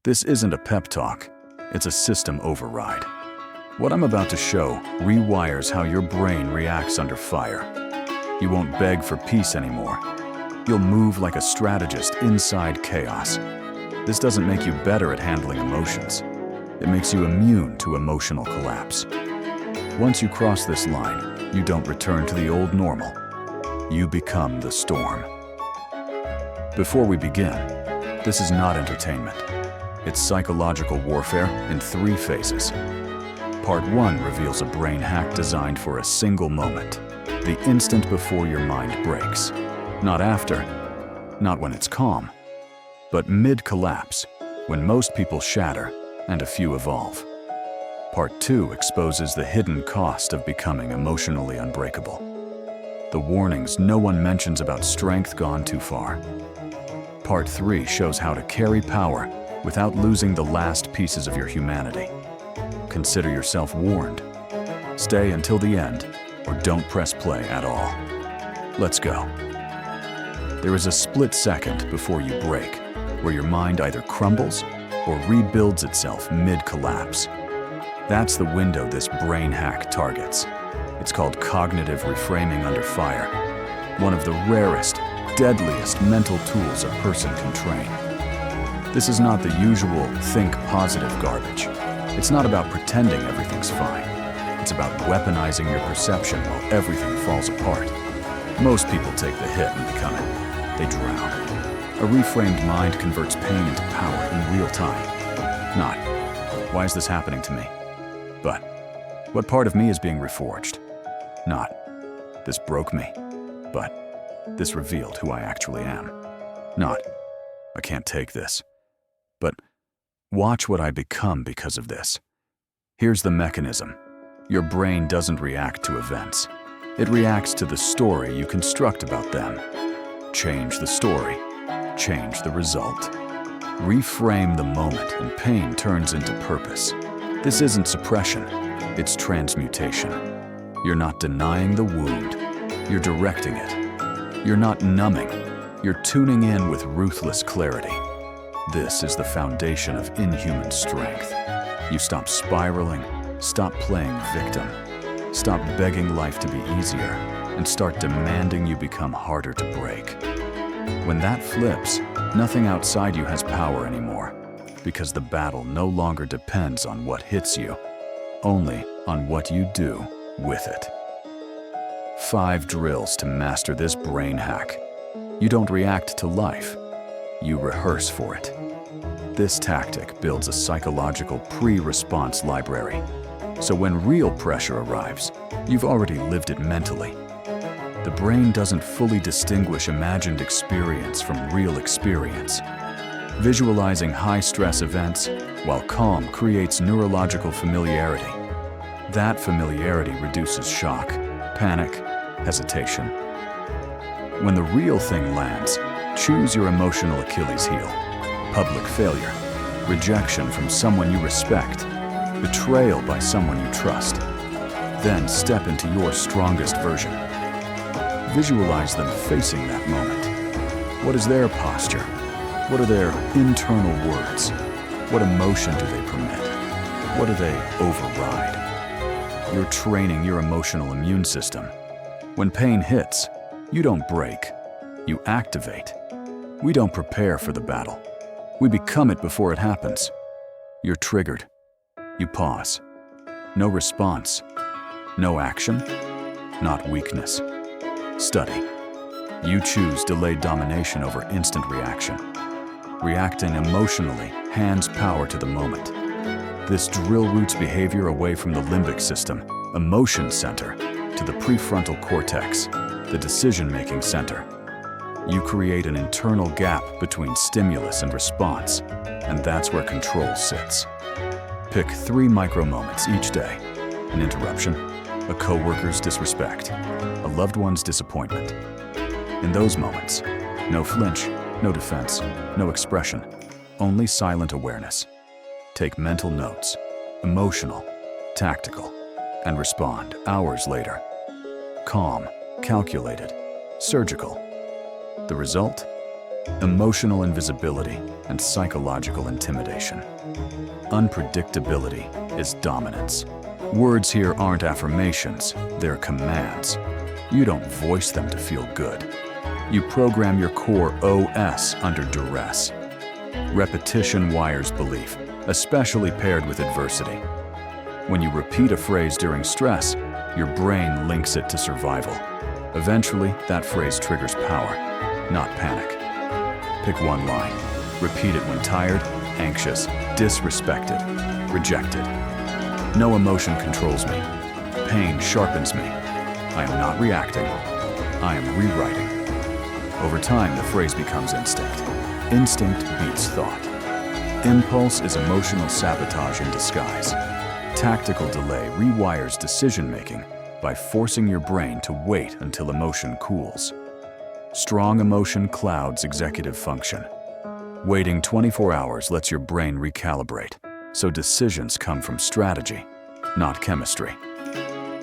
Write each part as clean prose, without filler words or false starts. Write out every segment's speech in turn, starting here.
This isn't a pep talk, it's a system override. What I'm about to show rewires how your brain reacts under fire. You won't beg for peace anymore. You'll move like a strategist inside chaos. This doesn't make you better at handling emotions. It makes you immune to emotional collapse. Once you cross this line, you don't return to the old normal. You become the storm. Before we begin, this is not entertainment. It's psychological warfare in 3 phases. Part 1 reveals a brain hack designed for a single moment, the instant before your mind breaks. Not after, not when it's calm, but mid-collapse, when most people shatter and a few evolve. Part 2 exposes the hidden cost of becoming emotionally unbreakable. The warnings no one mentions about strength gone too far. Part 3 shows how to carry power without losing the last pieces of your humanity. Consider yourself warned. Stay until the end, or don't press play at all. Let's go. There is a split second before you break, where your mind either crumbles or rebuilds itself mid-collapse. That's the window this brain hack targets. It's called cognitive reframing under fire, one of the rarest, deadliest mental tools a person can train. This is not the usual think positive garbage. It's not about pretending everything's fine. It's about weaponizing your perception while everything falls apart. Most people take the hit and become it. They drown. A reframed mind converts pain into power in real time. Not, why is this happening to me? But, what part of me is being reforged? Not, this broke me. But, this revealed who I actually am. Not, I can't take this. But, watch what I become because of this. Here's the mechanism. Your brain doesn't react to events. It reacts to the story you construct about them. Change the story. Change the result. Reframe the moment and pain turns into purpose. This isn't suppression. It's transmutation. You're not denying the wound. You're directing it. You're not numbing. You're tuning in with ruthless clarity. This is the foundation of inhuman strength. You stop spiraling, stop playing victim, stop begging life to be easier, and start demanding you become harder to break. When that flips, nothing outside you has power anymore, because the battle no longer depends on what hits you, only on what you do with it. 5 drills to master this brain hack. You don't react to life. You rehearse for it. This tactic builds a psychological pre-response library. So when real pressure arrives, you've already lived it mentally. The brain doesn't fully distinguish imagined experience from real experience. Visualizing high-stress events while calm creates neurological familiarity. That familiarity reduces shock, panic, hesitation. When the real thing lands, choose your emotional Achilles heel. Public failure, rejection from someone you respect, betrayal by someone you trust. Then step into your strongest version. Visualize them facing that moment. What is their posture? What are their internal words? What emotion do they permit? What do they override? You're training your emotional immune system. When pain hits, you don't break, you activate. We don't prepare for the battle. We become it before it happens. You're triggered. You pause. No response. No action. Not weakness. Study. You choose delayed domination over instant reaction. Reacting emotionally hands power to the moment. This drill routes behavior away from the limbic system, emotion center, to the prefrontal cortex, the decision-making center. You create an internal gap between stimulus and response, and that's where control sits. Pick 3 micro-moments each day. An interruption, a coworker's disrespect, a loved one's disappointment. In those moments, no flinch, no defense, no expression, only silent awareness. Take mental notes, emotional, tactical, and respond hours later. Calm, calculated, surgical. The result? emotional invisibility, and psychological intimidation. Unpredictability is dominance. Words here aren't affirmations, they're commands. You don't voice them to feel good. You program your core OS under duress. Repetition wires belief, especially paired with adversity. When you repeat a phrase during stress, your brain links it to survival. Eventually, that phrase triggers power, not panic. Pick one line. Repeat it when tired, anxious, disrespected, rejected. No emotion controls me. Pain sharpens me. I am not reacting. I am rewriting. Over time, the phrase becomes instinct. Instinct beats thought. Impulse is emotional sabotage in disguise. Tactical delay rewires decision-making by forcing your brain to wait until emotion cools. Strong emotion clouds executive function. Waiting 24 hours lets your brain recalibrate, so decisions come from strategy, not chemistry.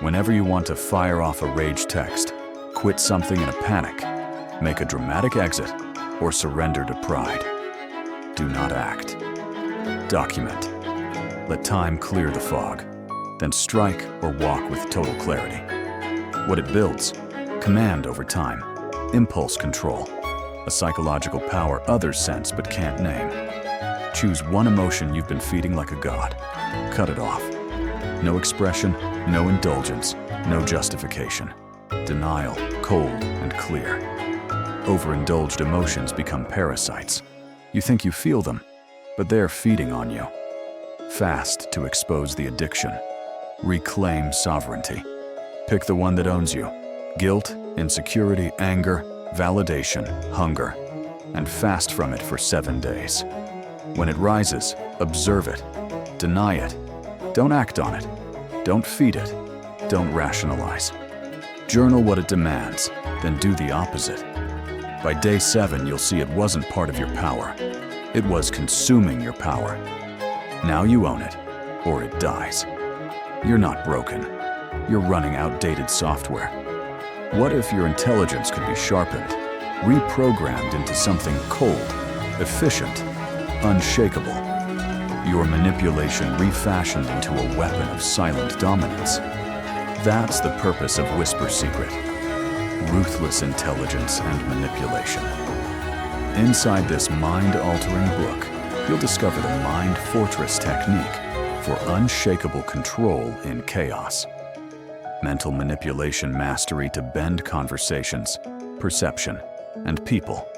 Whenever you want to fire off a rage text, quit something in a panic, make a dramatic exit, or surrender to pride, do not act. Document. Let time clear the fog, then strike or walk with total clarity. What it builds: command over time, impulse control, a psychological power others sense but can't name. Choose one emotion you've been feeding like a god. Cut it off. No expression, no indulgence, no justification. Denial, cold and clear. Overindulged emotions become parasites. You think you feel them, but they're feeding on you. Fast to expose the addiction. Reclaim sovereignty. Pick the one that owns you. Guilt, insecurity, anger, validation, hunger. And fast from it for 7 days. When it rises, observe it. Deny it. Don't act on it. Don't feed it. Don't rationalize. Journal what it demands, then do the opposite. By day 7, you'll see it wasn't part of your power. It was consuming your power. Now you own it, or it dies. You're not broken. You're running outdated software. What if your intelligence could be sharpened, reprogrammed into something cold, efficient, unshakable? Your manipulation refashioned into a weapon of silent dominance. That's the purpose of Whisper Secret. Ruthless intelligence and manipulation. Inside this mind-altering book, you'll discover the Mind Fortress technique for unshakable control in chaos. Mental manipulation mastery to bend conversations, perception, and people.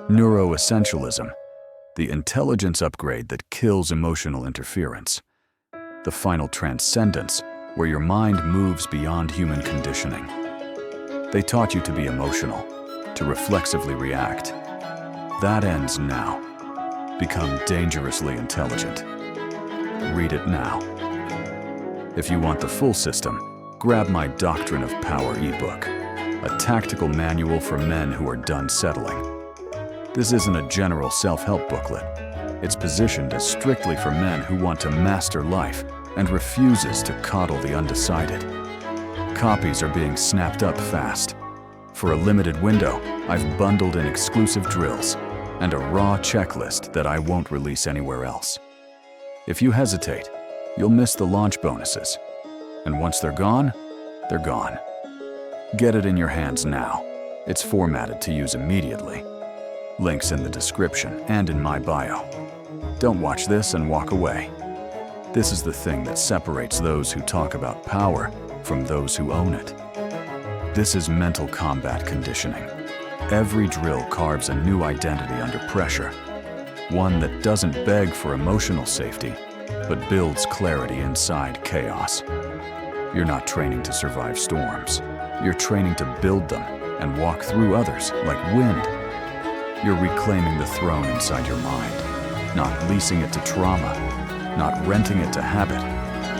Neuroessentialism, the intelligence upgrade that kills emotional interference. The final transcendence, where your mind moves beyond human conditioning. They taught you to be emotional, to reflexively react. That ends now. Become dangerously intelligent. Read it now. If you want the full system, grab my Doctrine of Power ebook, a tactical manual for men who are done settling. This isn't a general self-help booklet. It's positioned as strictly for men who want to master life and refuses to coddle the undecided. Copies are being snapped up fast. For a limited window, I've bundled in exclusive drills and a raw checklist that I won't release anywhere else. If you hesitate, you'll miss the launch bonuses. And once they're gone, they're gone. Get it in your hands now. It's formatted to use immediately. Links in the description and in my bio. Don't watch this and walk away. This is the thing that separates those who talk about power from those who own it. This is mental combat conditioning. Every drill carves a new identity under pressure. One that doesn't beg for emotional safety, but builds clarity inside chaos. You're not training to survive storms. You're training to build them and walk through others like wind. You're reclaiming the throne inside your mind, not leasing it to trauma, not renting it to habit,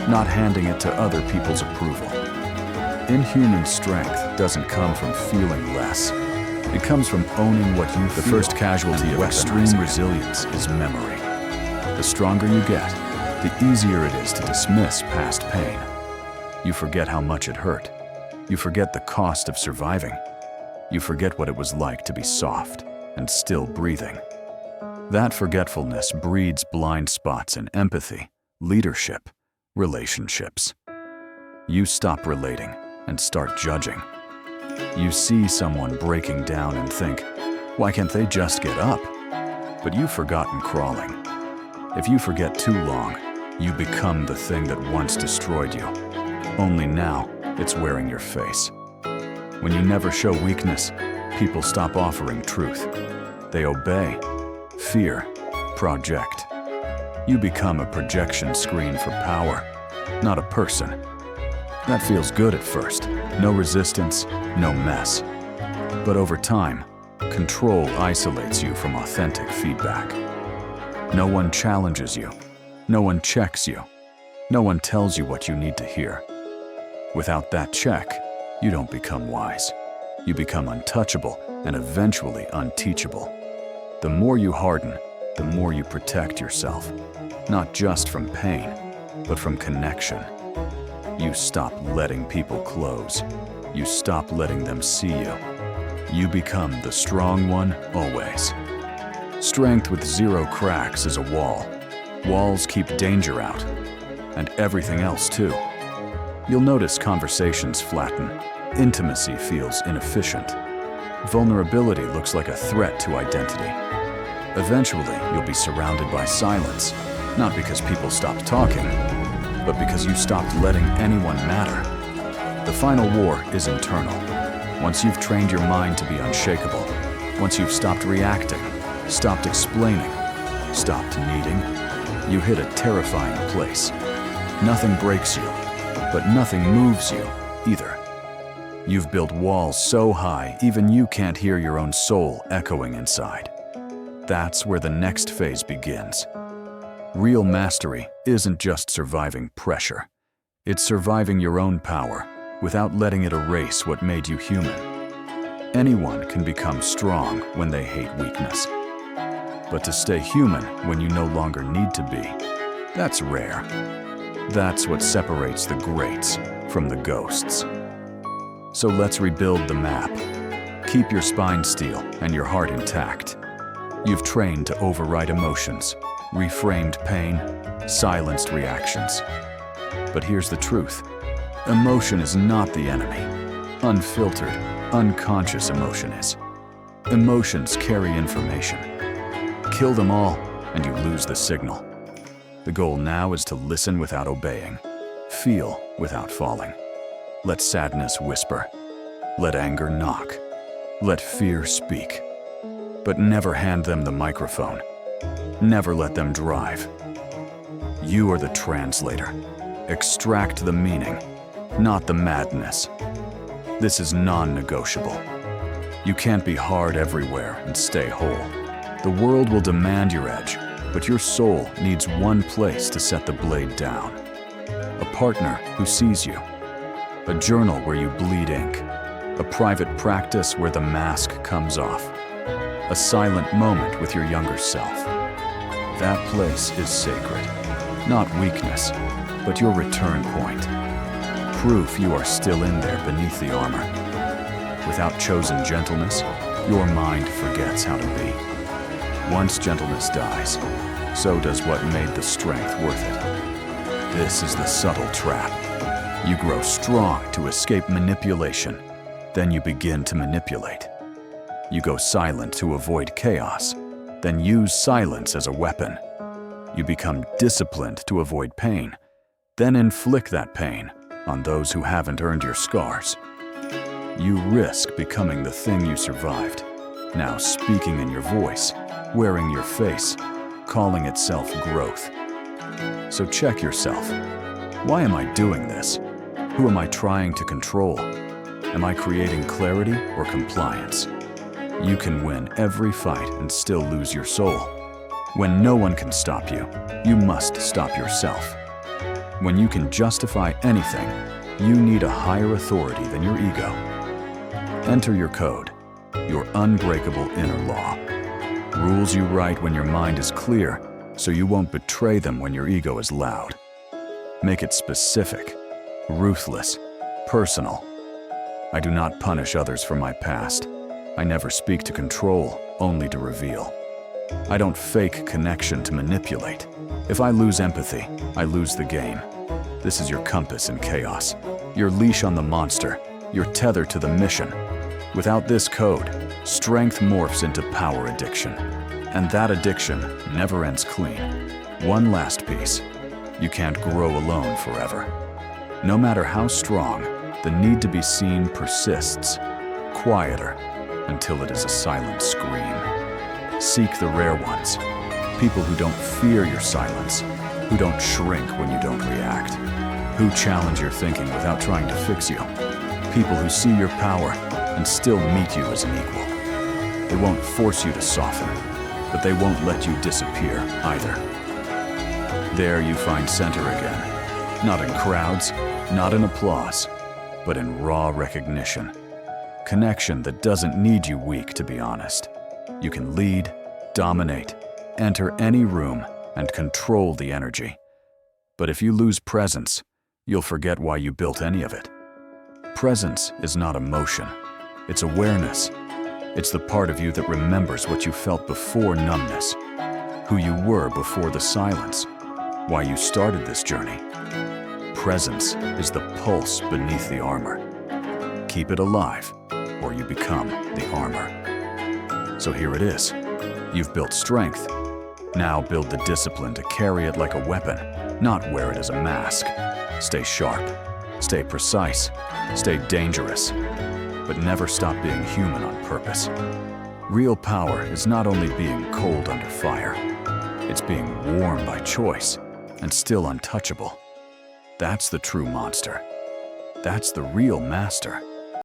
not handing it to other people's approval. Inhuman strength doesn't come from feeling less. It comes from owning what you feel. The first casualty of extreme resilience is memory. The stronger you get, the easier it is to dismiss past pain. You forget how much it hurt. You forget the cost of surviving. You forget what it was like to be soft. and still breathing. That forgetfulness breeds blind spots in empathy, leadership, relationships. You stop relating and start judging. You see someone breaking down and think, why can't they just get up? But you've forgotten crawling. If you forget too long, you become the thing that once destroyed you. Only now, it's wearing your face. When you never show weakness, people stop offering truth. They obey, fear, project. You become a projection screen for power, not a person. That feels good at first. No resistance, no mess. But over time, control isolates you from authentic feedback. No one challenges you. No one checks you. No one tells you what you need to hear. Without that check, you don't become wise. You become untouchable and eventually unteachable. The more you harden, the more you protect yourself, not just from pain, but from connection. You stop letting people close. You stop letting them see you. You become the strong one always. Strength with zero cracks is a wall. Walls keep danger out, and everything else too. You'll notice conversations flatten. Intimacy feels inefficient. Vulnerability looks like a threat to identity. Eventually, you'll be surrounded by silence, not because people stopped talking, but because you stopped letting anyone matter. The final war is internal. Once you've trained your mind to be unshakable, once you've stopped reacting, stopped explaining, stopped needing, you hit a terrifying place. Nothing breaks you, but nothing moves you either. You've built walls so high, even you can't hear your own soul echoing inside. That's where the next phase begins. Real mastery isn't just surviving pressure. It's surviving your own power without letting it erase what made you human. Anyone can become strong when they hate weakness. But to stay human when you no longer need to be, that's rare. That's what separates the greats from the ghosts. So let's rebuild the map. Keep your spine steel and your heart intact. You've trained to override emotions, reframed pain, silenced reactions. But here's the truth. Emotion is not the enemy. Unfiltered, unconscious emotion is. Emotions carry information. Kill them all, and you lose the signal. The goal now is to listen without obeying, feel without falling. Let sadness whisper. Let anger knock. Let fear speak. But never hand them the microphone. Never let them drive. You are the translator. Extract the meaning, not the madness. This is non-negotiable. You can't be hard everywhere and stay whole. The world will demand your edge, but your soul needs one place to set the blade down. A partner who sees you. A journal where you bleed ink. A private practice where the mask comes off. A silent moment with your younger self. That place is sacred. Not weakness, but your return point. Proof you are still in there beneath the armor. Without chosen gentleness, your mind forgets how to be. Once gentleness dies, so does what made the strength worth it. This is the subtle trap. You grow strong to escape manipulation, then you begin to manipulate. You go silent to avoid chaos, then use silence as a weapon. You become disciplined to avoid pain, then inflict that pain on those who haven't earned your scars. You risk becoming the thing you survived, now speaking in your voice, wearing your face, calling itself growth. So check yourself. Why am I doing this? Who am I trying to control? Am I creating clarity or compliance? You can win every fight and still lose your soul. When no one can stop you, you must stop yourself. When you can justify anything, you need a higher authority than your ego. Enter your code, your unbreakable inner law. Rules you write when your mind is clear, so you won't betray them when your ego is loud. Make it specific, ruthless, personal. I do not punish others for my past. I never speak to control, only to reveal. I don't fake connection to manipulate. If I lose empathy, I lose the game. This is your compass in chaos, your leash on the monster, your tether to the mission. Without this code, strength morphs into power addiction. And that addiction never ends clean. One last piece. You can't grow alone forever. No matter how strong, the need to be seen persists, quieter, until it is a silent scream. Seek the rare ones, people who don't fear your silence, who don't shrink when you don't react, who challenge your thinking without trying to fix you, people who see your power and still meet you as an equal. They won't force you to soften, but they won't let you disappear either. There you find center again, not in crowds, not in applause, but in raw recognition. Connection that doesn't need you weak, to be honest. You can lead, dominate, enter any room, and control the energy. But if you lose presence, you'll forget why you built any of it. Presence is not emotion, it's awareness. It's the part of you that remembers what you felt before numbness, who you were before the silence, why you started this journey. Presence is the pulse beneath the armor. Keep it alive, or you become the armor. So here it is. You've built strength. Now build the discipline to carry it like a weapon, not wear it as a mask. Stay sharp, stay precise, stay dangerous, but never stop being human on purpose. Real power is not only being cold under fire, it's being warm by choice and still untouchable. That's the true monster. That's the real master.